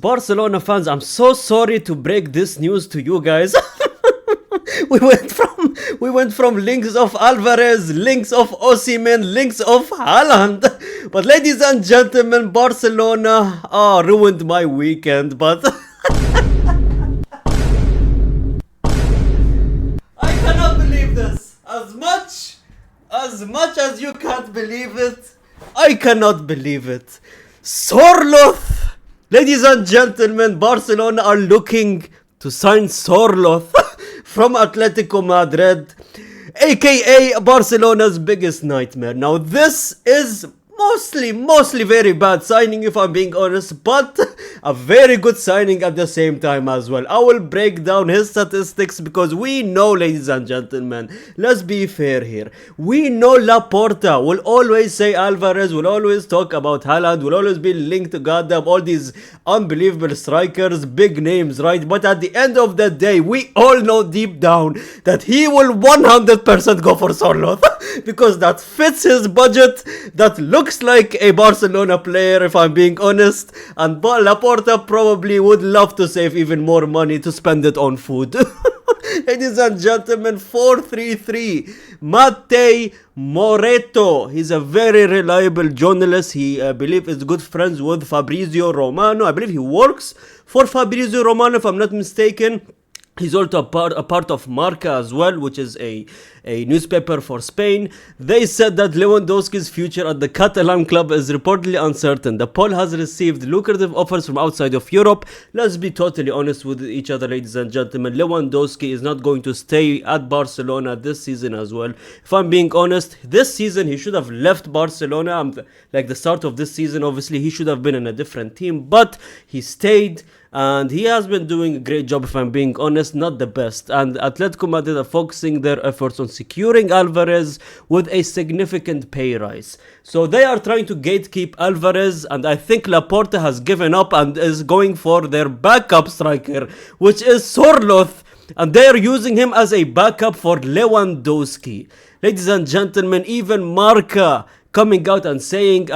Barcelona fans, I'm so sorry to break this news to you guys. we went from links of Alvarez, links of Osimhen, links of Haaland. But ladies and gentlemen, Barcelona ruined my weekend, but I cannot believe this. As much as you can't believe it, I cannot believe it. Sorloth! Ladies and gentlemen, Barcelona are looking to sign Sorloth from Atletico Madrid, aka Barcelona's biggest nightmare. Now this is mostly very bad signing, if I'm being honest, but a very good signing at the same time as well. I will break down his statistics because we know, ladies and gentlemen, let's be fair here, we know Laporta will always say Alvarez, will always talk about Haaland, will always be linked to goddamn all these unbelievable strikers, big names, right? But at the end of the day, we all know deep down that he will 100% go for Sorloth because that fits his budget, that looks like a Barcelona player, if I'm being honest, and Laporta probably would love to save even more money to spend it on food. Ladies and gentlemen, 433, Matej Moreto. He's a very reliable journalist. He, I believe, is good friends with Fabrizio Romano. I believe he works for Fabrizio Romano, if I'm not mistaken. He's also a part of Marca as well, which is a newspaper for Spain. They said that Lewandowski's future at the Catalan club is reportedly uncertain. The Pole has received lucrative offers from outside of Europe. Let's be totally honest with each other, ladies and gentlemen. Lewandowski is not going to stay at Barcelona this season as well. If I'm being honest, this season he should have left Barcelona. Like the start of this season, obviously, he should have been in a different team, but he stayed. And he has been doing a great job, if I'm being honest, not the best. And Atletico Madrid are focusing their efforts on securing Alvarez with a significant pay rise. So they are trying to gatekeep Alvarez, and I think Laporta has given up and is going for their backup striker, which is Sorloth. And they are using him as a backup for Lewandowski. Ladies and gentlemen, even Marca coming out and saying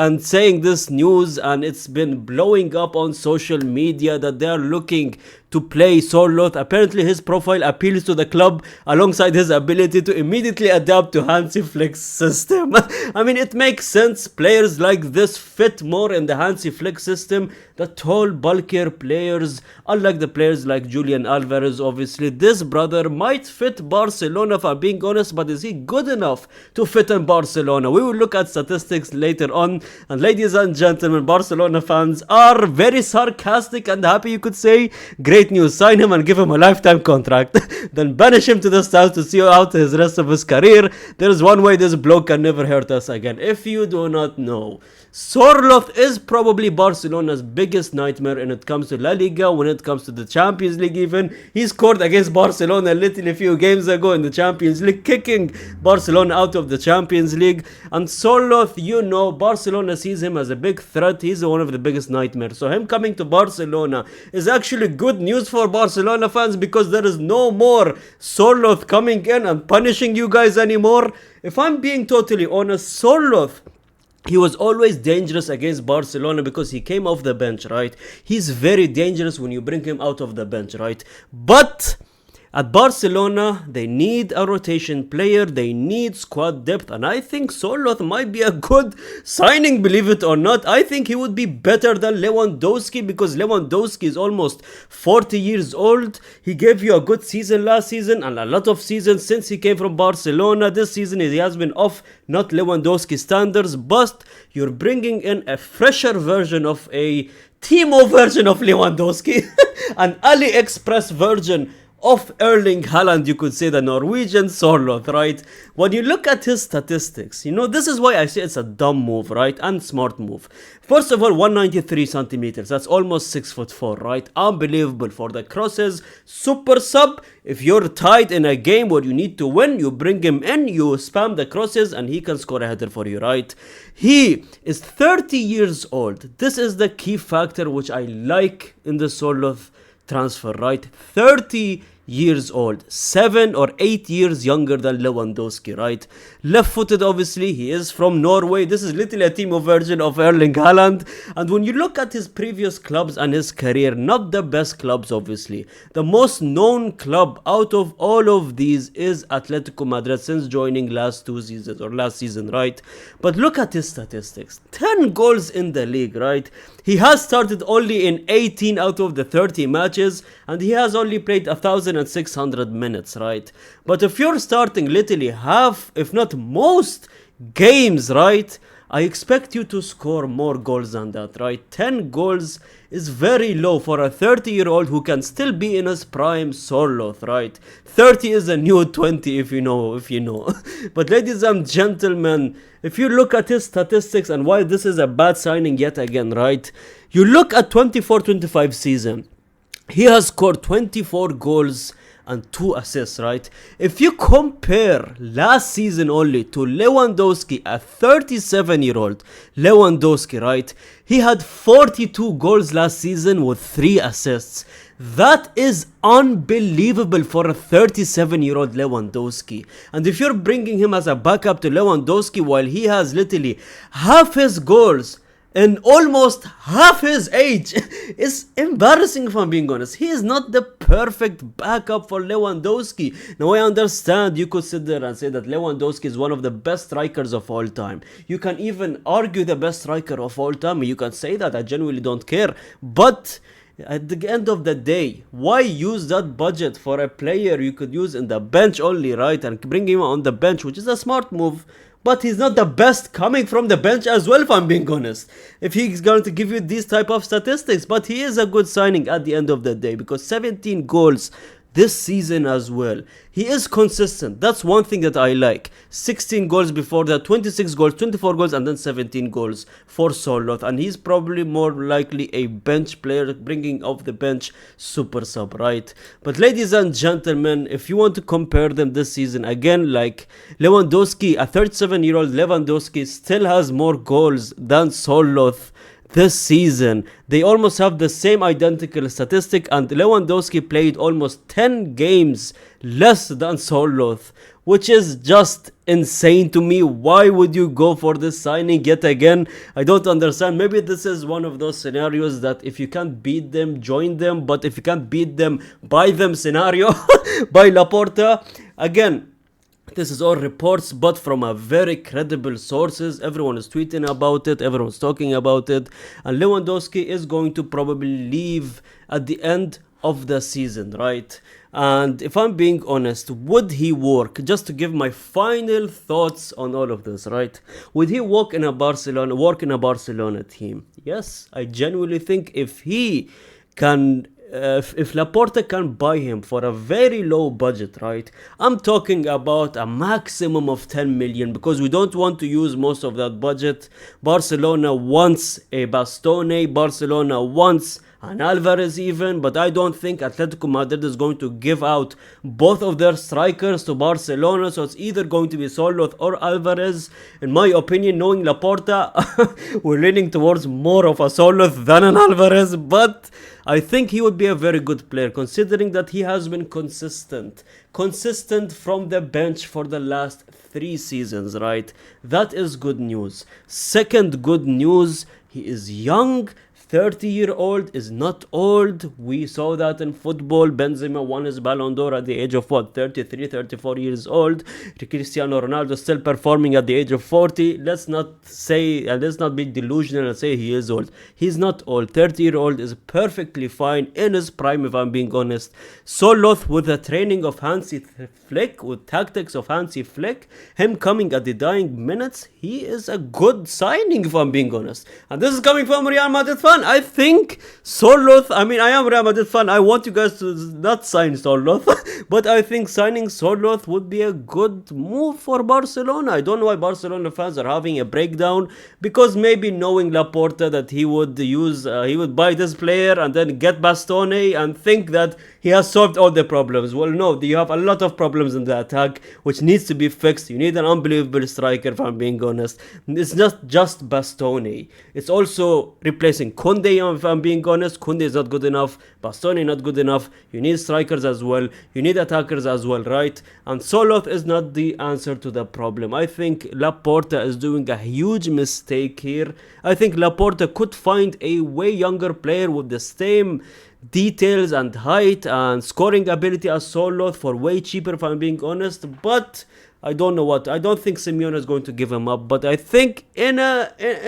this news, and it's been blowing up on social media that they are looking to play Sorloth. Apparently his profile appeals to the club alongside his ability to immediately adapt to Hansi Flick's system. I mean, it makes sense. Players like this fit more in the Hansi Flick system. The tall, bulkier players, unlike the players like Julian Alvarez, obviously, this brother might fit Barcelona, if I'm being honest, but is he good enough to fit in Barcelona? We will look at statistics later on. And ladies and gentlemen, Barcelona fans are very sarcastic and happy, you could say. Great news, sign him and give him a lifetime contract. Then banish him to the south to see out his rest of his career. There is one way this bloke can never hurt us again. If you do not know, Sorloth is probably Barcelona's biggest nightmare when it comes to La Liga, when it comes to the Champions League even. He scored against Barcelona literally a few games ago in the Champions League, kicking Barcelona out of the Champions League. And Sorloth, you know, Barcelona sees him as a big threat. He's one of the biggest nightmares. So him coming to Barcelona is actually good news for Barcelona fans, because there is no more Sorloth coming in and punishing you guys anymore. If I'm being totally honest, Sorloth, he was always dangerous against Barcelona because he came off the bench, right? He's very dangerous when you bring him out of the bench, right? But at Barcelona, they need a rotation player, they need squad depth, and I think Sorloth might be a good signing, believe it or not. I think he would be better than Lewandowski, because Lewandowski is almost 40 years old. He gave you a good season last season and a lot of seasons since he came from Barcelona. This season he has been off, not Lewandowski standards, but you're bringing in a fresher version of a Timo version of Lewandowski, an AliExpress version of Erling Haaland, you could say, the Norwegian Sorloth, right? When you look at his statistics, you know, this is why I say it's a dumb move, right? And smart move. First of all, 193 centimeters. That's almost 6'4", right? Unbelievable for the crosses. Super sub. If you're tied in a game where you need to win, you bring him in, you spam the crosses, and he can score a header for you, right? He is 30 years old. This is the key factor which I like in the Sorloth transfer, right? 30 years old, 7 or 8 years younger than Lewandowski, right? Left-footed, obviously, he is from Norway. This is literally a Timo version of Erling Haaland. And when you look at his previous clubs and his career, not the best clubs, obviously. The most known club out of all of these is Atletico Madrid since joining last season, right? But look at his statistics. 10 goals in the league, right? He has started only in 18 out of the 30 matches, and he has only played 1,600 minutes, right? But if you're starting literally half, if not most games, right, I expect you to score more goals than that, right? 10 goals is very low for a 30-year-old who can still be in his prime Sorloth, right? 30 is a new 20 if you know. But ladies and gentlemen, if you look at his statistics and why this is a bad signing yet again, right? You look at 24-25 season. He has scored 24 goals and 2 assists, right? If you compare last season only to Lewandowski, a 37-year-old Lewandowski, right? He had 42 goals last season with 3 assists. That is unbelievable for a 37-year-old Lewandowski. And if you're bringing him as a backup to Lewandowski while he has literally half his goals and almost half his age, is embarrassing if I'm being honest. He is not the perfect backup for Lewandowski. Now I understand you could sit there and say that Lewandowski is one of the best strikers of all time. You can even argue the best striker of all time. You can say that, I genuinely don't care. But at the end of the day, why use that budget for a player you could use in the bench only, right? And bring him on the bench, which is a smart move. But he's not the best coming from the bench as well, if I'm being honest. If he's going to give you these type of statistics. But he is a good signing at the end of the day, because 17 goals this season as well. He is consistent. That's one thing that I like. 16 goals before that, 26 goals, 24 goals, and then 17 goals for Sorloth. And he's probably more likely a bench player, bringing off the bench super sub, right? But ladies and gentlemen, if you want to compare them this season, again, like Lewandowski, a 37-year-old Lewandowski still has more goals than Sorloth this season. They almost have the same identical statistic, and Lewandowski played almost 10 games less than Sorloth, which is just insane to me. Why would you go for this signing yet again? I don't understand. Maybe this is one of those scenarios that if you can't beat them, join them, but if you can't beat them, buy them scenario by Laporta. Again, this is all reports, but from a very credible sources. Everyone is tweeting about it, everyone's talking about it, and Lewandowski is going to probably leave at the end of the season, right? And if I'm being honest, would he work? Just to give my final thoughts on all of this, right? Would he work in a Barcelona team? Yes, I genuinely think if he can, if Laporta can buy him for a very low budget, right? I'm talking about a maximum of 10 million, because we don't want to use most of that budget. Barcelona wants a Bastoni, Barcelona wants an Alvarez even, but I don't think Atletico Madrid is going to give out both of their strikers to Barcelona, so it's either going to be Sorloth or Alvarez. In my opinion, knowing Laporta, we're leaning towards more of a Sorloth than an Alvarez, but I think he would be a very good player, considering that he has been consistent from the bench for the last 3 seasons, right? That is good news. Second good news, he is young. 30-year-old is not old. We saw that in football. Benzema won his Ballon d'Or at the age of 33, 34 years old. Cristiano Ronaldo still performing at the age of 40. Let's not be delusional and say he is old. He's not old. 30-year-old is perfectly fine in his prime, if I'm being honest. Sorloth, with the training of Hansi Flick, with tactics of Hansi Flick, him coming at the dying minutes, he is a good signing, if I'm being honest. And this is coming from Real Madrid fan. I think Sorloth, I am a Real Madrid fan. I want you guys to not sign Sorloth, but I think signing Sorloth would be a good move for Barcelona. I don't know why Barcelona fans are having a breakdown, because maybe knowing Laporta that he would buy this player and then get Bastoni and think that he has solved all the problems. Well, no, you have a lot of problems in the attack which needs to be fixed. You need an unbelievable striker, if I'm being honest. It's not just Bastoni. It's also replacing Koundé, if I'm being honest. Koundé is not good enough. Bastoni not good enough. You need strikers as well. You need attackers as well, right? And Sorloth is not the answer to the problem. I think Laporta is doing a huge mistake here. I think Laporta could find a way younger player with the same details and height and scoring ability as Sorloth for way cheaper, if I'm being honest. But I don't know what. I don't think Simeone is going to give him up. But I think in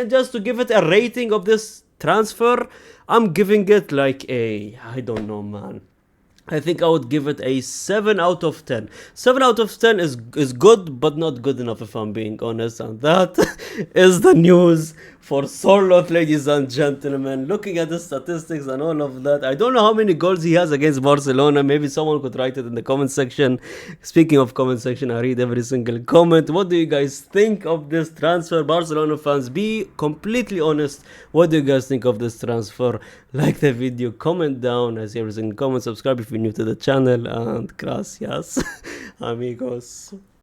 just to give it a rating of this transfer, I'm giving it like a, I don't know, man. I think I would give it a 7 out of 10. 7 out of 10 is good, but not good enough, if I'm being honest. And that is the news for Sorloth, ladies and gentlemen. Looking at the statistics and all of that, I don't know how many goals he has against Barcelona. Maybe someone could write it in the comment section. Speaking of comment section, I read every single comment. What do you guys think of this transfer? Barcelona fans, be completely honest. What do you guys think of this transfer? Like the video, comment down. I see every single comment. Subscribe if you're new to the channel. And gracias, amigos.